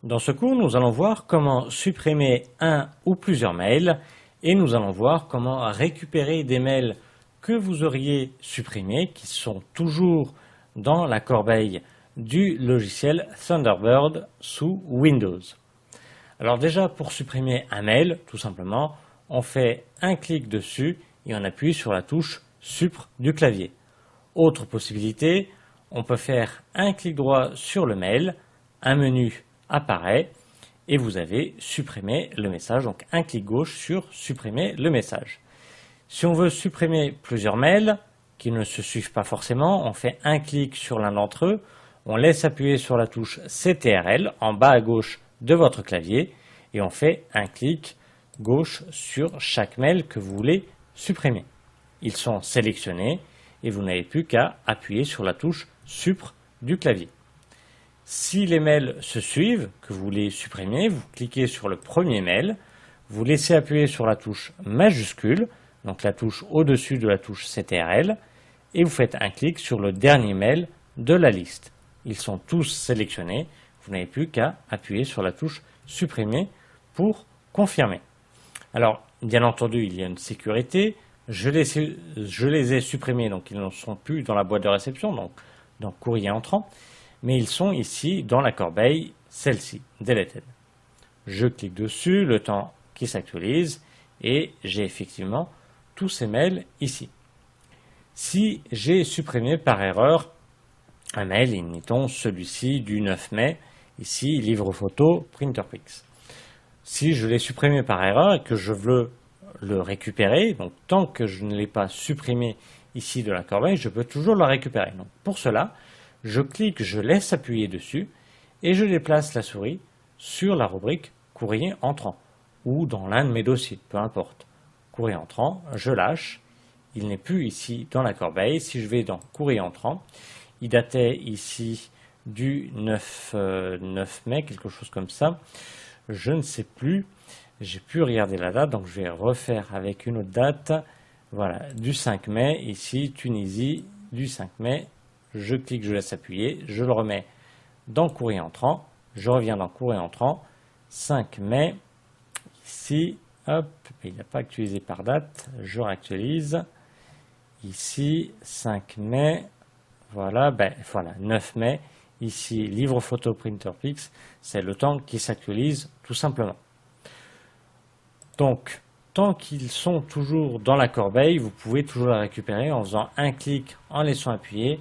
Dans ce cours, nous allons voir comment supprimer un ou plusieurs mails et nous allons voir comment récupérer des mails que vous auriez supprimés, qui sont toujours dans la corbeille du logiciel Thunderbird sous Windows. Alors déjà, pour supprimer un mail, tout simplement, on fait un clic dessus et on appuie sur la touche Supr du clavier. Autre possibilité, on peut faire un clic droit sur le mail, un menu apparaît et vous avez supprimé le message, donc un clic gauche sur supprimer le message. Si on veut supprimer plusieurs mails qui ne se suivent pas forcément, on fait un clic sur l'un d'entre eux, on laisse appuyer sur la touche CTRL en bas à gauche de votre clavier et on fait un clic gauche sur chaque mail que vous voulez supprimer. Ils sont sélectionnés et vous n'avez plus qu'à appuyer sur la touche Supr du clavier. Si les mails se suivent, que vous voulez supprimer, vous cliquez sur le premier mail, vous laissez appuyer sur la touche majuscule, donc la touche au-dessus de la touche CTRL, et vous faites un clic sur le dernier mail de la liste. Ils sont tous sélectionnés, vous n'avez plus qu'à appuyer sur la touche supprimer pour confirmer. Alors, bien entendu, il y a une sécurité, je les ai supprimés, donc ils ne sont plus dans la boîte de réception, donc dans courrier entrant, mais ils sont ici dans la corbeille, celle-ci, Deleted. Je clique dessus, le temps qui s'actualise, et j'ai effectivement tous ces mails ici. Si j'ai supprimé par erreur un mail, mettons celui-ci du 9 mai, ici, livre photo, Printerpix. Si je l'ai supprimé par erreur et que je veux le récupérer, donc tant que je ne l'ai pas supprimé ici de la corbeille, je peux toujours le récupérer. Donc pour cela, je clique, je laisse appuyer dessus et je déplace la souris sur la rubrique courrier entrant ou dans l'un de mes dossiers, peu importe. Courrier entrant, je lâche, il n'est plus ici dans la corbeille. Si je vais dans courrier entrant, il datait ici du 9 mai, quelque chose comme ça. Je ne sais plus, j'ai pu regarder la date, donc je vais refaire avec une autre date. Voilà, du 5 mai, ici, Tunisie, du 5 mai. Je clique, je laisse appuyer, je le remets dans courrier entrant, je reviens dans courrier entrant, 5 mai, ici, hop, il n'a pas actualisé par date, je réactualise, ici, 5 mai, voilà, 9 mai, ici, livre photo Printerpix, c'est le temps qui s'actualise tout simplement. Donc, tant qu'ils sont toujours dans la corbeille, vous pouvez toujours la récupérer en faisant un clic, en laissant appuyer,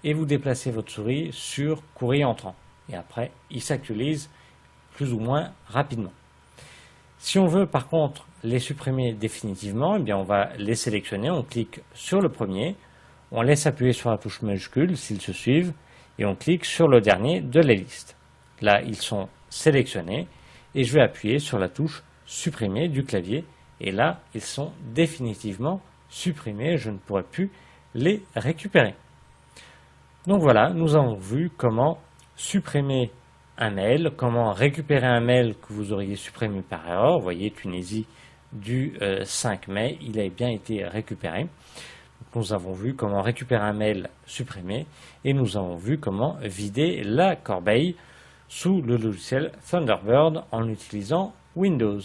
et vous déplacez votre souris sur courrier entrant. Et après, il s'actualise plus ou moins rapidement. Si on veut par contre les supprimer définitivement, eh bien on va les sélectionner, on clique sur le premier, on laisse appuyer sur la touche majuscule s'ils se suivent, et on clique sur le dernier de la liste. Là, ils sont sélectionnés, et je vais appuyer sur la touche supprimer du clavier, et là, ils sont définitivement supprimés, je ne pourrai plus les récupérer. Donc voilà, nous avons vu comment supprimer un mail, comment récupérer un mail que vous auriez supprimé par erreur. Vous voyez, Tunisie du 5 mai, il a bien été récupéré. Donc, nous avons vu comment récupérer un mail supprimé et nous avons vu comment vider la corbeille sous le logiciel Thunderbird en utilisant Windows.